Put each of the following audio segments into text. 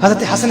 حضرت حسن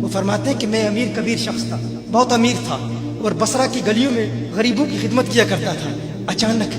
وہ فرماتے ہیں کہ میں امیر کبیر شخص تھا، بہت امیر تھا اور بصرہ کی گلیوں میں غریبوں کی خدمت کیا کرتا تھا۔ اچانک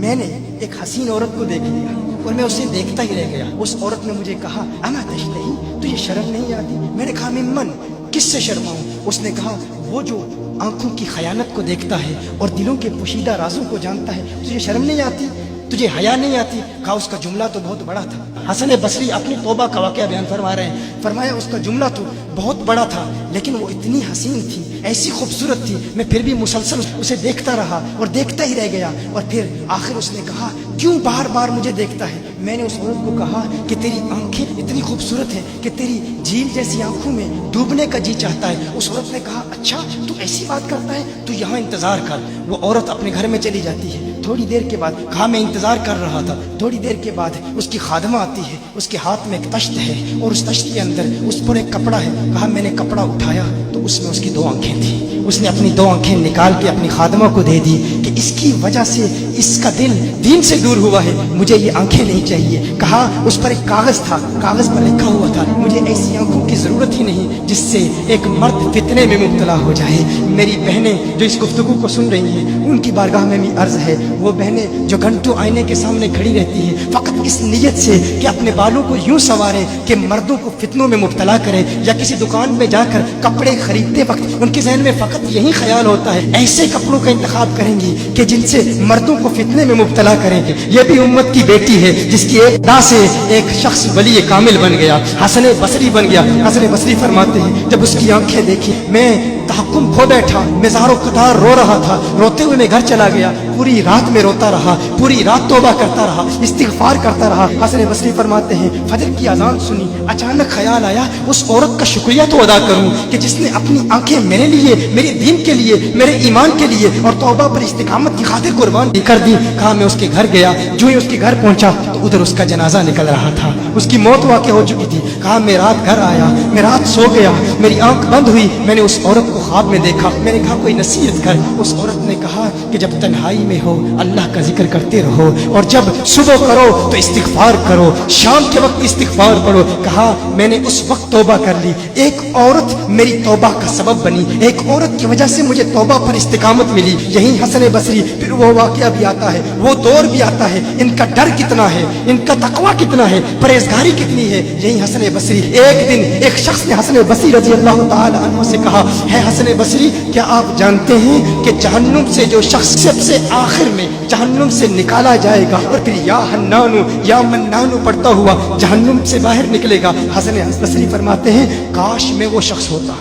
میں نے ایک حسین عورت کو دیکھ لیا اور میں اسے دیکھتا ہی رہ گیا۔ اس عورت نے مجھے کہا اما تشتہی، تجھے شرم نہیں آتی؟ میں نے کہا ممن، کس سے شرماؤں؟ اس نے کہا وہ جو آنکھوں کی خیانت کو دیکھتا ہے اور دلوں کے پوشیدہ رازوں کو جانتا ہے، تجھے شرم نہیں آتی؟ تجھے حیا نہیں آتی؟ کہا اس کا جملہ تو بہت بڑا تھا۔ حسن بصری اپنی توبہ کا واقعہ بیان فرما رہے ہیں۔ فرمایا اس کا جملہ تو بہت بڑا تھا لیکن وہ اتنی حسین تھی، ایسی خوبصورت تھی، میں پھر بھی مسلسل اسے دیکھتا رہا اور دیکھتا ہی رہ گیا۔ اور پھر آخر اس نے کہا کیوں بار بار مجھے دیکھتا ہے؟ میں نے اس عورت کو کہا کہ تیری آنکھیں اتنی خوبصورت ہیں کہ تیری جھیل جیسی آنکھوں میں ڈوبنے کا جی چاہتا ہے۔ اس عورت نے کہا اچھا تو ایسی بات کرتا ہے، تو یہاں انتظار کر۔ وہ عورت اپنے گھر میں چلی جاتی ہے۔ تھوڑی دیر کے بعد کہا میں انتظار کر رہا تھا۔ تھوڑی دیر کے بعد اس کی خادمہ آتی ہے، اس کے ہاتھ میں ایک تشت ہے اور اس تشت کے اندر اس پر ایک کپڑا ہے۔ کہا میں نے کپڑا اٹھایا تو اس میں اس کی 2 آنکھیں تھیں۔ اس نے اپنی 2 آنکھیں نکال کے اپنی خادمہ کو دے دی کہ اس کی وجہ سے اس کا دل دین سے دور ہوا ہے، مجھے یہ آنکھیں نہیں چاہیے۔ کہا اس پر ایک کاغذ تھا، کاغذ پر لکھا ہوا تھا مجھے ایسی آنکھوں کی ضرورت ہی نہیں جس سے ایک مرد فتنے میں مبتلا ہو جائے۔ میری بہنیں جو اس گفتگو کو سن رہی ہیں ان کی بارگاہ میں بھی عرض ہے، وہ بہنیں جو گھنٹوں آئینے کے سامنے کھڑی رہتی ہیں فقط اس نیت سے کہ اپنے بالوں کو یوں سنواریں کہ مردوں کو فتنوں میں مبتلا کریں، یا کسی دکان میں جا کر کپڑے خریدتے وقت ان کے ذہن میں فقط یہی خیال ہوتا ہے ایسے کپڑوں کا انتخاب کریں گی کہ جن سے مردوں کو فتنے میں مبتلا کریں گے۔ یہ بھی امت کی بیٹی ہے جس کی ایک ادا سے ایک شخص ولی کامل بن گیا، حسن بصری بن گیا۔ حسن بصری فرماتے ہیں جب اس کی آنکھیں دیکھی میں تحکم کھو بیٹھا، میں زار و قطار رو رہا تھا۔ روتے ہوئے میں گھر چلا گیا، پوری رات میں روتا رہا، پوری رات توبہ کرتا رہا، استغفار کرتا رہا۔ حسن بصری فرماتے ہیں فجر کی اذان سنی، اچانک خیال آیا اس عورت کا شکریہ تو ادا کروں کہ جس نے اپنی آنکھیں میرے لیے، میرے دین کے لیے، میرے ایمان کے لیے اور توبہ پر استقامت کی خاطر قربان کر دی۔ کہا میں اس کے گھر گیا، جو ہی اس کے گھر پہنچا تو ادھر اس کا جنازہ نکل رہا تھا، اس کی موت واقع ہو چکی تھی۔ کہا میں رات گھر آیا، میں رات سو گیا، میری آنکھ بند ہوئی، میں نے اس عورت کو خواب میں دیکھا۔ میں نے کہا کوئی نصیحت کر۔ اس عورت نے کہا کہ جب تنہائی میں ہو اللہ کا ذکر کرتے رہو، اور جب صبح کرو تو استغفار کرو، شام کے وقت استغفار پڑھو۔ کہا میں نے اس وقت توبہ کر لی، ایک عورت میری توبہ کا سبب بنی، ایک عورت کی وجہ سے مجھے توبہ پر استقامت ملی۔ یہی حسن بصری پھر وہ واقعہ بھی آتا ہے، وہ دور بھی آتا ہے، ان کا ڈر کتنا ہے، ان کا تقویٰ کتنا ہے، پرہیزگاری کتنی ہے۔ یہی حسن بصری، ایک دن ایک شخص نے حسن بصری رضی اللہ تعالی عنہ سے کہا ہے حسن بصری کیا آپ جانتے ہیں کہ جہنم سے جو شخص سب سے آخر میں جہنم سے نکالا جائے گا اور پھر یا حنانو یا منانو پڑھتا ہوا جہنم سے باہر نکلے گا؟ حسن بصری فرماتے ہیں کاش میں وہ شخص ہوتا،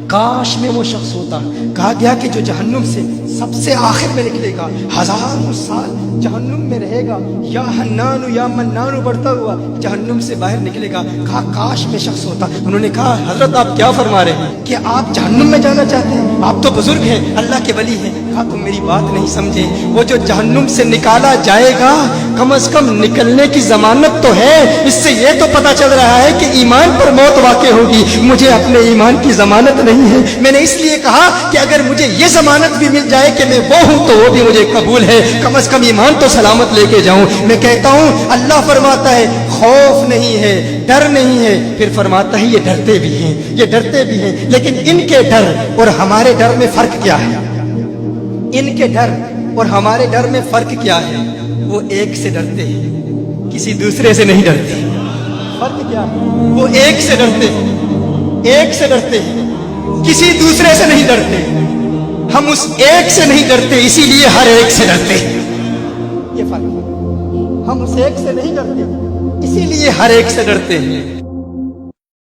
کاش میں وہ شخص ہوتا۔ کہا گیا کہ جو جہنم سے سب سے آخر میں نکلے گا، ہزاروں سال جہنم میں رہے گا، یا حنانو یا منانو پڑھتا ہوا جہنم سے باہر نکلے گا۔ کہا کاش میں شخص ہوتا۔ انہوں نے کہا حضرت آپ کیا فرما رہے ہیں کہ آپ جہنم میں جانا چاہتے ہیں؟ آپ تو بزرگ ہیں، اللہ کے ولی ہیں۔ کہا تم میری بات نہیں سمجھے، وہ جو جہنم سے نکالا جائے گا کم از کم نکلنے کی ضمانت تو ہے، اس سے یہ تو پتا چل رہا ہے کہ ایمان پر موت واقع ہوگی، مجھے اپنے ایمان کی ضمانت نہیں ہے۔ میں نے اس لیے کہا کہ اگر مجھے یہ ضمانت بھی مل جائے کہ میں وہ ہوں تو وہ بھی مجھے قبول ہے، کم از کم ایمان تو سلامت لے کے جاؤں۔ میں کہتا ہوں اللہ فرماتا ہے خوف نہیں ہے، ڈر نہیں ہے، پھر فرماتا ہے یہ ڈرتے بھی ہیں، یہ ڈرتے بھی ہیں، لیکن ان کے ڈر اور ہمارے ڈر میں فرق کیا ہے؟ ان کے ڈر اور ہمارے ڈر میں فرق کیا ہے؟ وہ ایک سے ڈرتے ہیں، کسی دوسرے سے نہیں ڈرتے۔ فرق کیا ہے؟ وہ ایک سے ڈرتے ہیں، ایک سے ڈرتے ہیں، کسی دوسرے سے نہیں ڈرتے۔ ہم اس ایک سے نہیں ڈرتے، اسی لیے ہر ایک سے ڈرتے ہیں۔ یہ فرق ہے، ہم اس ایک سے نہیں ڈرتے، اسی لیے ہر ایک سے ڈرتے ہیں۔